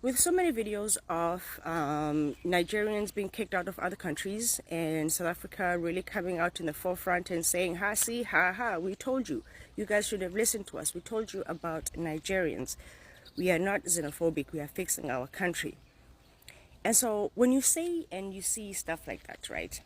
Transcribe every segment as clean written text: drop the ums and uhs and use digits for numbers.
With so many videos of Nigerians being kicked out of other countries and South Africa really coming out in the forefront and saying, ha, see, ha, ha, we told you. You guys should have listened to us. We told you about Nigerians. We are not xenophobic. We are fixing our country. And so when you say and you see stuff like that, right,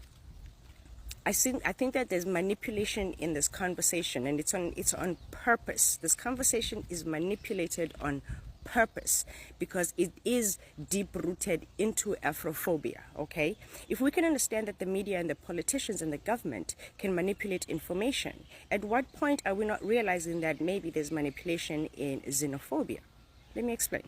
I think that there's manipulation in this conversation, and it's on purpose. This conversation is manipulated on purpose because it is deep rooted into Afrophobia. Okay, if we can understand that the media and the politicians and the government can manipulate information, at what point are we not realizing that maybe there's manipulation in xenophobia? Let me explain.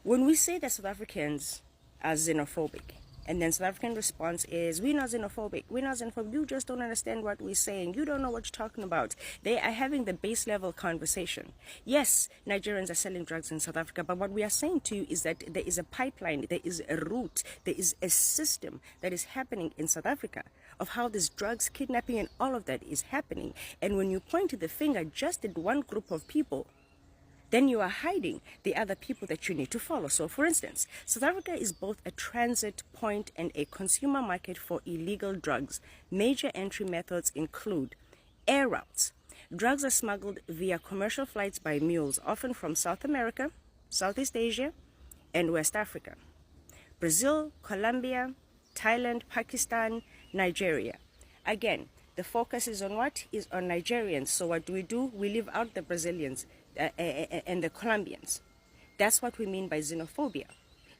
When we say that South Africans are xenophobic, and then South African response is, we're not xenophobic. We're not xenophobic. You just don't understand what we're saying. You don't know what you're talking about. They are having the base level conversation. Yes, Nigerians are selling drugs in South Africa, but what we are saying to you is that there is a pipeline, there is a route, there is a system that is happening in South Africa of how these drugs, kidnapping, and all of that is happening. And when you point to the finger just at one group of people, then you are hiding the other people that you need to follow. So for instance, South Africa is both a transit point and a consumer market for illegal drugs. Major entry methods include air routes. Drugs are smuggled via commercial flights by mules, often from South America, Southeast Asia, and West Africa. Brazil, Colombia, Thailand, Pakistan, Nigeria. Again, the focus is on what? Is on Nigerians. So what do? We leave out the Brazilians and the Colombians. That's what we mean by xenophobia.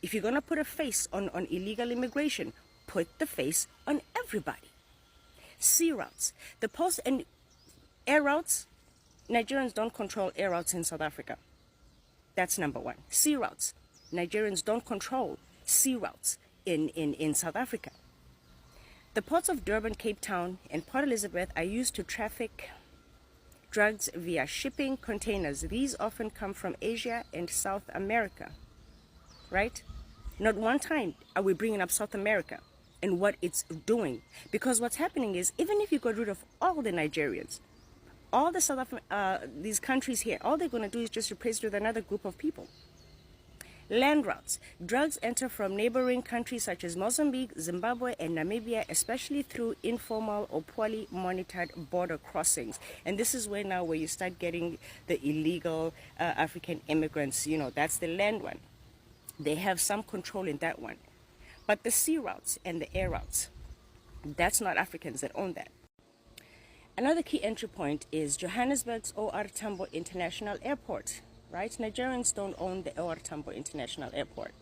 If you're going to put a face on illegal immigration, put the face on everybody. Sea routes. The post and air routes, Nigerians don't control air routes in South Africa. That's number one. Sea routes. Nigerians don't control sea routes in South Africa. The ports of Durban, Cape Town, and Port Elizabeth are used to traffic drugs via shipping containers. These often come from Asia and South America, right? Not one time are we bringing up South America and what it's doing. Because what's happening is, even if you got rid of all the Nigerians, all the these countries here, all they're going to do is just replace it with another group of people. Land routes. Drugs enter from neighboring countries such as Mozambique, Zimbabwe, and Namibia, especially through informal or poorly monitored border crossings. And this is where you start getting the illegal African immigrants. You know, that's the land one. They have some control in that one. But the sea routes and the air routes, that's not Africans that own that. Another key entry point is Johannesburg's O.R. Tambo International Airport. Right? Nigerians don't own the O.R. Tambo International Airport.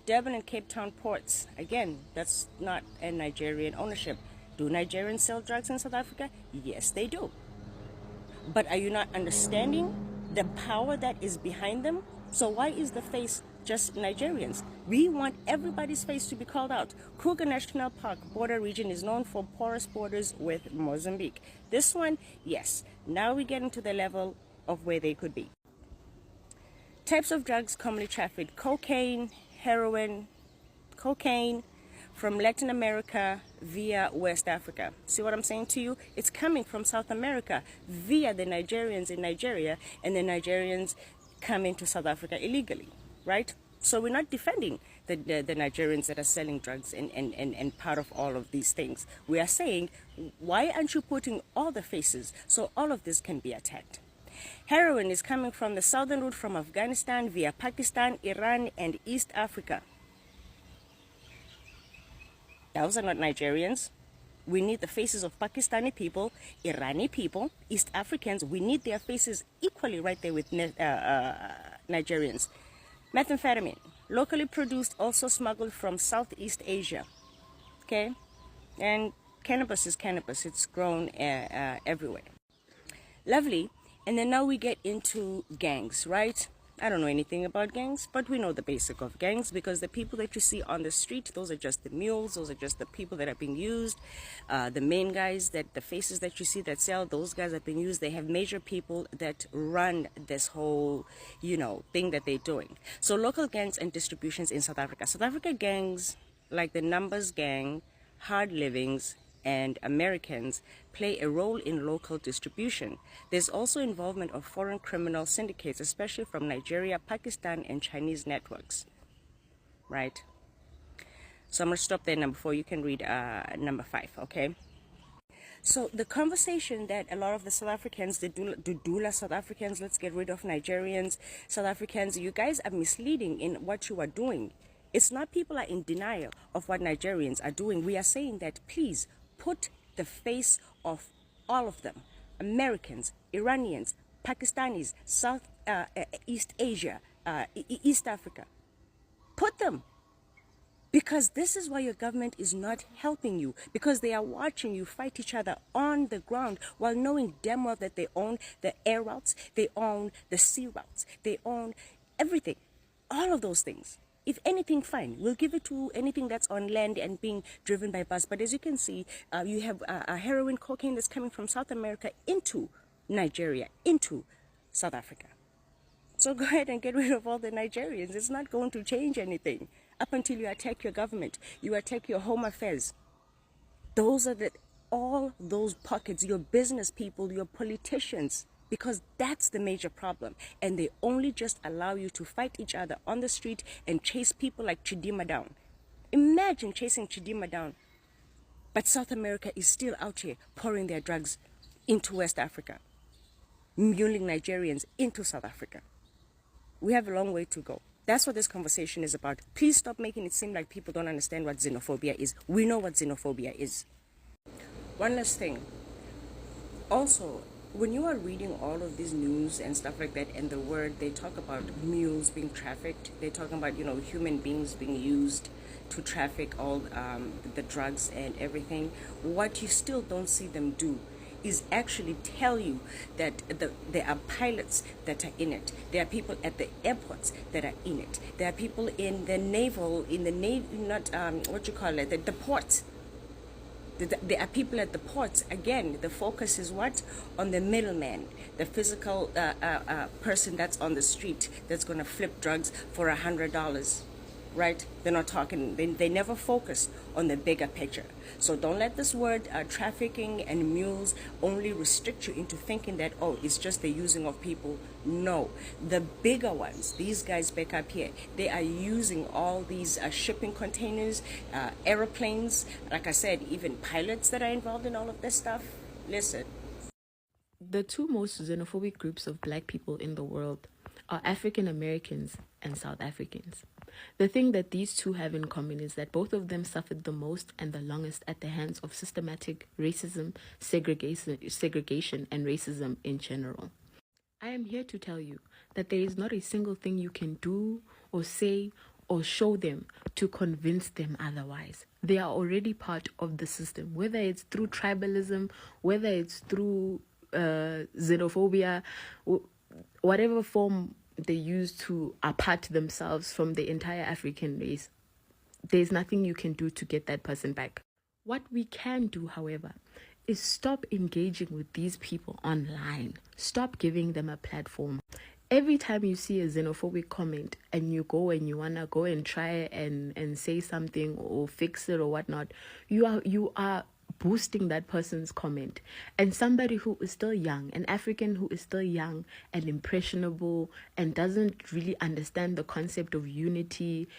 Durban and Cape Town ports, again, that's not a Nigerian ownership. Do Nigerians sell drugs in South Africa? Yes, they do. But are you not understanding the power that is behind them? So why is the face just Nigerians? We want everybody's face to be called out. Kruger National Park border region is known for porous borders with Mozambique. This one, yes, now we get into the level of where they could be. Types of drugs commonly trafficked: cocaine, heroin, cocaine from Latin America via West Africa. See what I'm saying to you? It's coming from South America via the Nigerians in Nigeria, and the Nigerians come into South Africa illegally, right? So we're not defending the Nigerians that are selling drugs and part of all of these things. We are saying, why aren't you putting all the faces so all of this can be attacked? Heroin is coming from the southern route from Afghanistan via Pakistan, Iran, and East Africa. Those are not Nigerians. We need the faces of Pakistani people, Irani people, East Africans. We need their faces equally right there with Nigerians. Methamphetamine, locally produced, also smuggled from Southeast Asia. Okay? And cannabis is cannabis. It's grown everywhere. Lovely. And then now we get into gangs, right? I don't know anything about gangs, but we know the basic of gangs, because the people that you see on the street, those are just the mules, those are just the people that are being used. The main guys, the faces that you see that sell, those guys are being used. They have major people that run this whole, thing that they're doing. So local gangs and distributions in South Africa. South Africa gangs, like the Numbers Gang, Hard Livings, and Americans play a role in local distribution. There's also involvement of foreign criminal syndicates, especially from Nigeria, Pakistan, and Chinese networks. Right? So I'm going to stop there, number 4. You can read number 5, okay? So the conversation that a lot of the South Africans, the Dudula South Africans, let's get rid of Nigerians, South Africans, you guys are misleading in what you are doing. It's not people are in denial of what Nigerians are doing. We are saying that please put the face of all of them, Americans, Iranians, Pakistanis, East Asia, East Africa. Put them. Because this is why your government is not helping you. Because they are watching you fight each other on the ground while knowing damn well that they own the air routes, they own the sea routes, they own everything. All of those things. If anything, fine. We'll give it to anything that's on land and being driven by bus. But as you can see, you have heroin, cocaine that's coming from South America into Nigeria, into South Africa. So go ahead and get rid of all the Nigerians. It's not going to change anything. Up until you attack your government, you attack your home affairs. Those are all those pockets, your business people, your politicians, because that's the major problem. And they only just allow you to fight each other on the street and chase people like Chidima down. Imagine chasing Chidima down. But South America is still out here pouring their drugs into West Africa, muling Nigerians into South Africa. We have a long way to go. That's what this conversation is about. Please stop making it seem like people don't understand what xenophobia is. We know what xenophobia is. One last thing. Also, when you are reading all of these news and stuff like that, and the word, they talk about mules being trafficked. They're talking about, human beings being used to traffic all the drugs and everything. What you still don't see them do is actually tell you that there are pilots that are in it. There are people at the airports that are in it. There are people in the the ports. There are people at the ports. Again, the focus is what? On the middleman, the physical person that's on the street that's going to flip drugs for $100. Right? They're not talking, they never focus on the bigger picture. So don't let this word trafficking and mules only restrict you into thinking that, oh, it's just the using of people. No, the bigger ones, these guys back up here, they are using all these shipping containers, airplanes, like I said, even pilots that are involved in all of this stuff. Listen. The two most xenophobic groups of black people in the world are African Americans and South Africans. The thing that these two have in common is that both of them suffered the most and the longest at the hands of systematic racism, segregation, and racism in general. I am here to tell you that there is not a single thing you can do or say or show them to convince them otherwise. They are already part of the system, whether it's through tribalism, whether it's through xenophobia, whatever form they use to apart themselves from the entire African race. There's nothing you can do to get that person back. What we can do, however, is stop engaging with these people online. Stop giving them a platform. Every time you see a xenophobic comment and you go and you want to go and try and say something or fix it or whatnot, you are boosting that person's comment. And somebody who is still young, an African who is still young and impressionable and doesn't really understand the concept of unity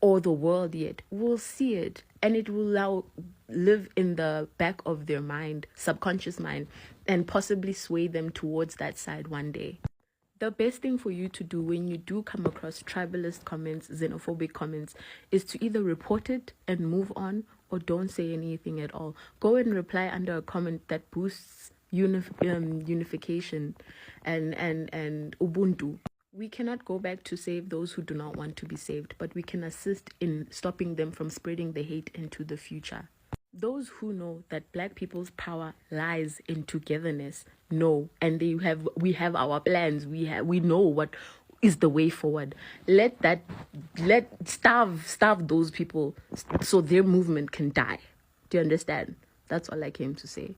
or the world yet, will see it, and it will now live in the back of their mind, subconscious mind, and possibly sway them towards that side one day. The best thing for you to do when you do come across tribalist comments, xenophobic comments, is to either report it and move on, or don't say anything at all. Go and reply under a comment that boosts unification and Ubuntu. We cannot go back to save those who do not want to be saved, but we can assist in stopping them from spreading the hate into the future. Those who know that black people's power lies in togetherness know, and we have our plans. We know what is the way forward. Let starve those people so their movement can die. Do you understand? That's all I came to say.